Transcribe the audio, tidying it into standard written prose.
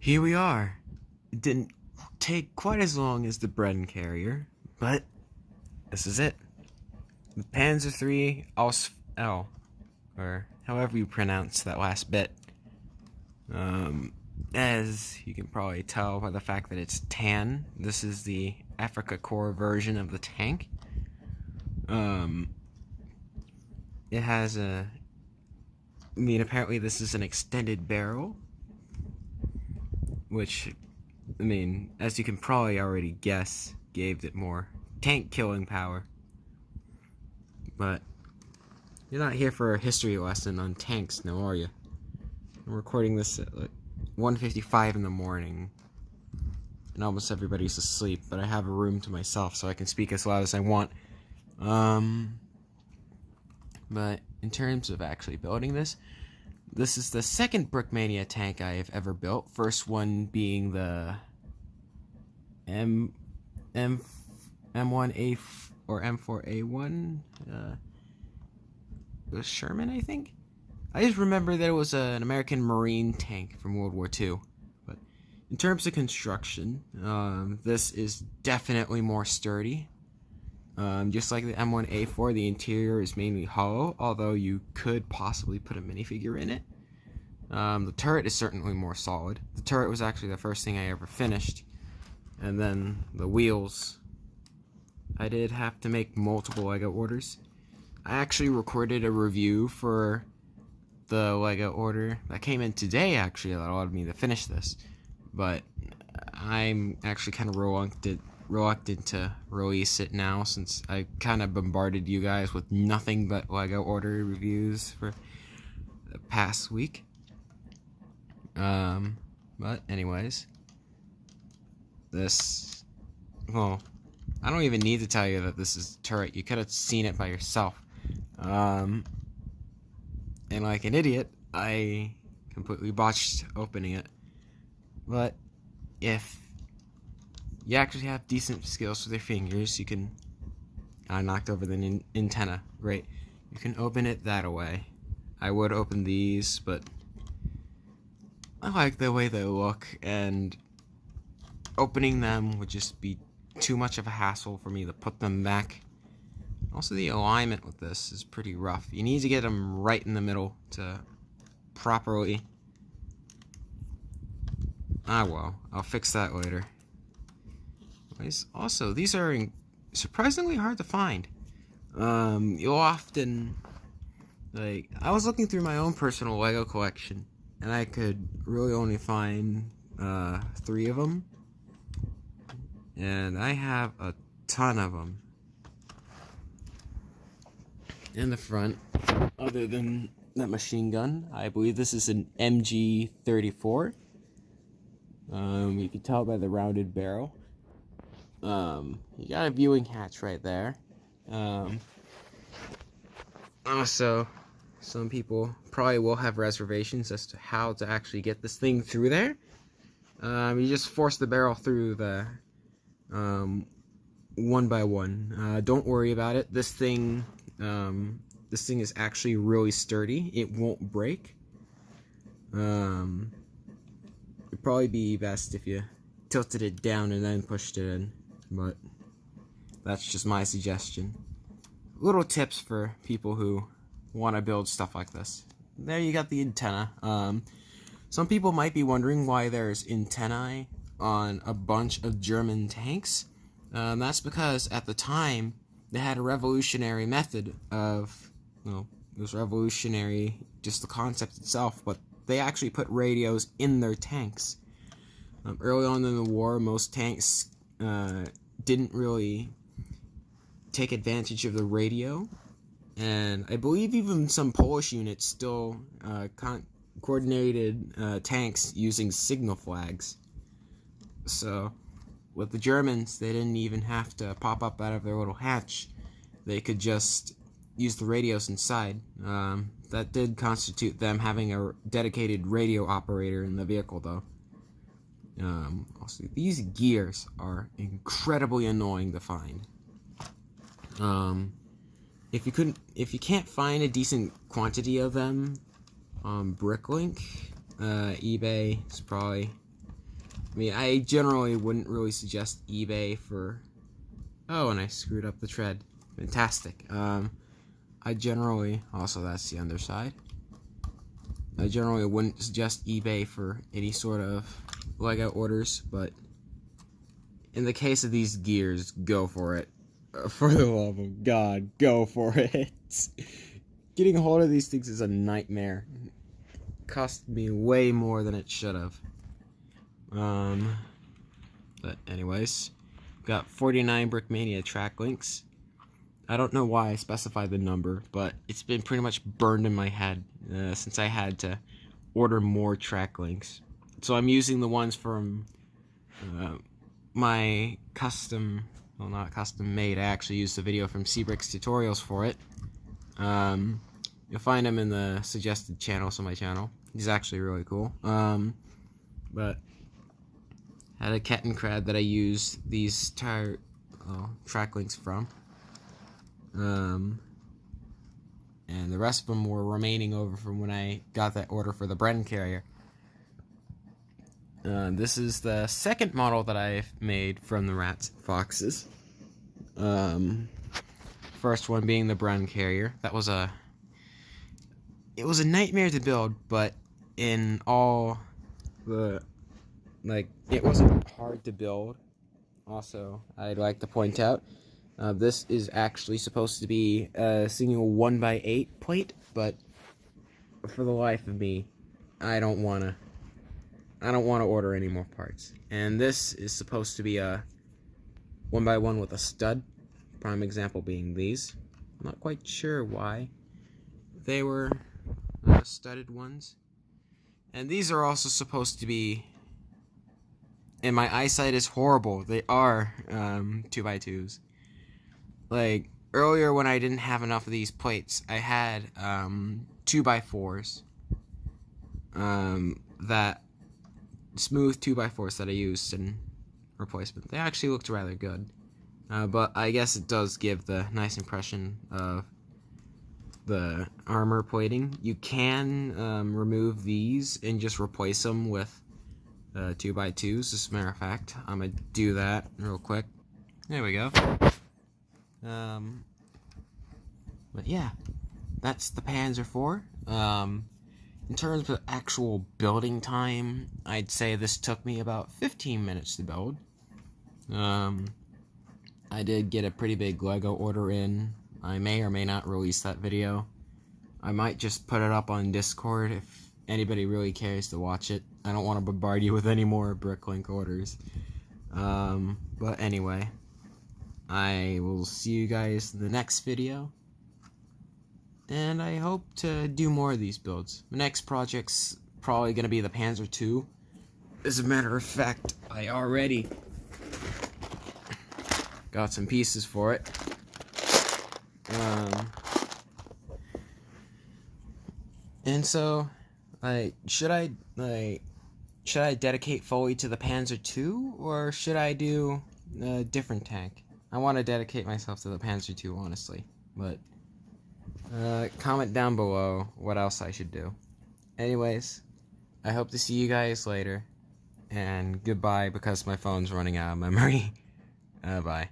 Here we are. It didn't take quite as long as the Bren carrier, but this is it. The Panzer III Aus L, or however you pronounce that last bit. As you can probably tell by the fact that it's tan, this is the Africa Corps version of the tank. It has apparently this is an extended barrel, which, as you can probably already guess, gave it more tank killing power. But you're not here for a history lesson on tanks, now are you? I'm recording this at 1:55 in the morning, and almost everybody's asleep, but I have a room to myself so I can speak as loud as I want. But in terms of actually building this is the second Brickmania tank I have ever built. First one being the M1A or M4A1, it was Sherman, I think. I just remember that it was an American Marine tank from World War II. But in terms of construction, this is definitely more sturdy. Just like the M1A4, the interior is mainly hollow, although you could possibly put a minifigure in it. The turret is certainly more solid. The turret was actually the first thing I ever finished. And then the wheels, I did have to make multiple LEGO orders. I actually recorded a review for the LEGO order that came in today, actually, that allowed me to finish this. But I'm actually kind of reluctant to release it now, since I kind of bombarded you guys with nothing but LEGO order reviews for the past week. But anyways, well, I don't even need to tell you that this is a turret. You could have seen it by yourself. And like an idiot, I completely botched opening it. But if you actually have decent skills with your fingers, you can... I knocked over the antenna. Great. You can open it that way. I would open these, but I like the way they look, and opening them would just be too much of a hassle for me to put them back. Also, the alignment with this is pretty rough. You need to get them right in the middle to properly... well, I'll fix that later. Also, these are surprisingly hard to find. You'll often... I was looking through my own personal LEGO collection, and I could really only find 3 of them. And I have a ton of them in the front, other than that machine gun. I believe this is an MG34. You can tell by the rounded barrel. You got a viewing hatch right there. Also, some people probably will have reservations as to how to actually get this thing through there. You just force the barrel through the one by one. Don't worry about it. This thing is actually really sturdy. It won't break. It'd probably be best if you tilted it down and then pushed it in, but that's just my suggestion. Little tips for people who want to build stuff like this. There you got the antenna. Some people might be wondering why there's antennae on a bunch of German tanks. That's because at the time they had a revolutionary method of, it was revolutionary, just the concept itself, but they actually put radios in their tanks. Early on in the war, most tanks didn't really take advantage of the radio, and I believe even some Polish units still coordinated tanks using signal flags. So with the Germans, they didn't even have to pop up out of their little hatch. They could just use the radios inside. That did constitute them having a dedicated radio operator in the vehicle, though. Also, these gears are incredibly annoying to find. If you can't find a decent quantity of them on Bricklink, eBay is probably I mean, I generally wouldn't really suggest eBay for... Oh, and I screwed up the tread. Fantastic. I generally... Also, that's the underside. I generally wouldn't suggest eBay for any sort of Lego orders, but in the case of these gears, go for it. For the love of God, go for it. Getting a hold of these things is a nightmare. It cost me way more than it should have. But anyways, got 49 Brickmania track links. I don't know why I specified the number, but it's been pretty much burned in my head since I had to order more track links. So I'm using the ones from my custom, well, not custom made. I actually used the video from Seabrick's tutorials for it. You'll find him in the suggested channels on my channel. He's actually really cool. But had a Kettenkrad that I used these track links from. And the rest of them were remaining over from when I got that order for the Bren carrier. This is the second model that I've made from the Rats and Foxes. First one being the Bren carrier. It was a nightmare to build, but in all the, it wasn't hard to build. Also, I'd like to point out, this is actually supposed to be a single 1x8 plate, but for the life of me, I don't want to order any more parts. And this is supposed to be a 1x1 with a stud. Prime example being these. I'm not quite sure why they were studded ones. And these are also supposed to be, and my eyesight is horrible, they are 2x2s. Like, earlier when I didn't have enough of these plates, I had 2x4s. That smooth 2x4s that I used in replacement. They actually looked rather good. But I guess it does give the nice impression of the armor plating. You can remove these and just replace them with 2x2s. As a matter of fact, I'm going to do that real quick. There we go. But yeah, that's the Panzer IV. In terms of actual building time, I'd say this took me about 15 minutes to build. I did get a pretty big Lego order in. I may or may not release that video. I might just put it up on Discord if anybody really cares to watch it. I don't want to bombard you with any more Bricklink orders. But anyway, I will see you guys in the next video. And I hope to do more of these builds. The next project's probably going to be the Panzer II. As a matter of fact, I already got some pieces for it. And so, should I dedicate fully to the Panzer II, or should I do a different tank? I want to dedicate myself to the Panzer II, honestly, but comment down below what else I should do. Anyways, I hope to see you guys later, and goodbye because my phone's running out of memory. Bye.